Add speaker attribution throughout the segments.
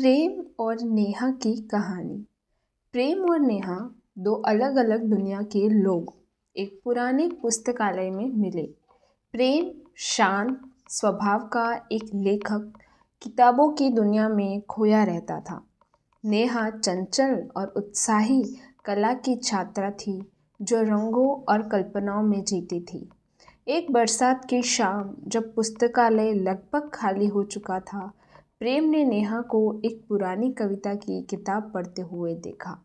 Speaker 1: प्रेम और नेहा की कहानी। प्रेम और नेहा दो अलग अलग दुनिया के लोग एक पुराने पुस्तकालय में मिले। प्रेम शांत स्वभाव का एक लेखक किताबों की दुनिया में खोया रहता था। नेहा चंचल और उत्साही कला की छात्रा थी जो रंगों और कल्पनाओं में जीती थी। एक बरसात की शाम जब पुस्तकालय लगभग खाली हो चुका था, प्रेम ने नेहा को एक पुरानी कविता की किताब पढ़ते हुए देखा।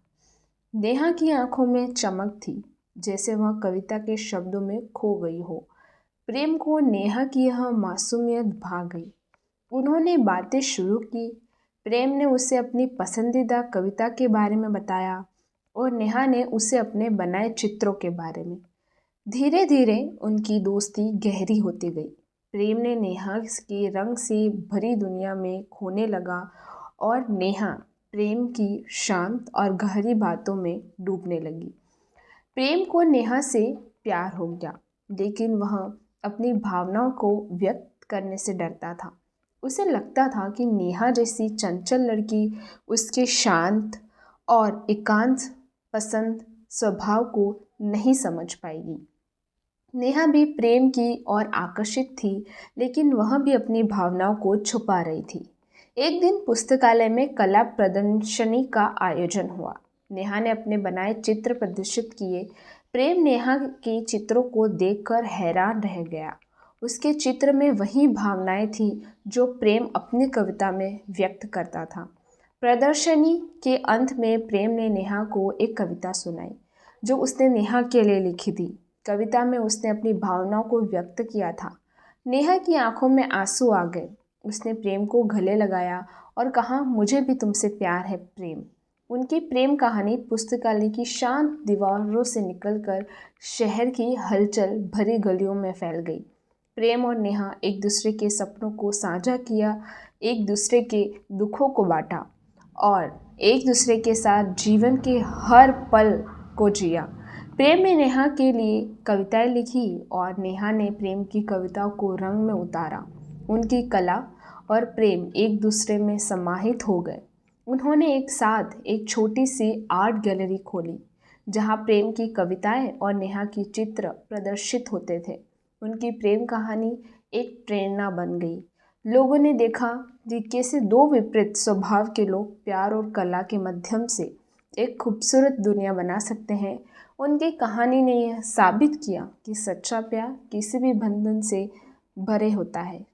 Speaker 1: नेहा की आंखों में चमक थी, जैसे वह कविता के शब्दों में खो गई हो। प्रेम को नेहा की यह मासूमियत भा गई। उन्होंने बातें शुरू की। प्रेम ने उसे अपनी पसंदीदा कविता के बारे में बताया और नेहा ने उसे अपने बनाए चित्रों के बारे में। धीरे धीरे उनकी दोस्ती गहरी होती गई। प्रेम ने नेहा की रंग से भरी दुनिया में खोने लगा और नेहा प्रेम की शांत और गहरी बातों में डूबने लगी। प्रेम को नेहा से प्यार हो गया, लेकिन वह अपनी भावनाओं को व्यक्त करने से डरता था। उसे लगता था कि नेहा जैसी चंचल लड़की उसके शांत और एकांत पसंद स्वभाव को नहीं समझ पाएगी। नेहा भी प्रेम की ओर आकर्षित थी, लेकिन वह भी अपनी भावनाओं को छुपा रही थी। एक दिन पुस्तकालय में कला प्रदर्शनी का आयोजन हुआ। नेहा ने अपने बनाए चित्र प्रदर्शित किए। प्रेम नेहा के चित्रों को देखकर हैरान रह गया। उसके चित्र में वही भावनाएं थी जो प्रेम अपनी कविता में व्यक्त करता था। प्रदर्शनी के अंत में प्रेम ने नेहा को एक कविता सुनाई जो उसने नेहा के लिए लिखी थी। कविता में उसने अपनी भावनाओं को व्यक्त किया था। नेहा की आंखों में आंसू आ गए। उसने प्रेम को गले लगाया और कहा, मुझे भी तुमसे प्यार है प्रेम। उनकी प्रेम कहानी पुस्तकालय की शांत दीवारों से निकलकर शहर की हलचल भरी गलियों में फैल गई। प्रेम और नेहा एक दूसरे के सपनों को साझा किया, एक दूसरे के दुखों को बांटा और एक दूसरे के साथ जीवन के हर पल को जिया। प्रेम ने नेहा के लिए कविताएं लिखी और नेहा ने प्रेम की कविताओं को रंग में उतारा। उनकी कला और प्रेम एक दूसरे में समाहित हो गए। उन्होंने एक साथ एक छोटी सी आर्ट गैलरी खोली, जहां प्रेम की कविताएं और नेहा की चित्र प्रदर्शित होते थे। उनकी प्रेम कहानी एक प्रेरणा बन गई। लोगों ने देखा कि कैसे दो विपरीत स्वभाव के लोग प्यार और कला के माध्यम से एक खूबसूरत दुनिया बना सकते हैं। उनकी कहानी ने यह साबित किया कि सच्चा प्यार किसी भी बंधन से भरे होता है।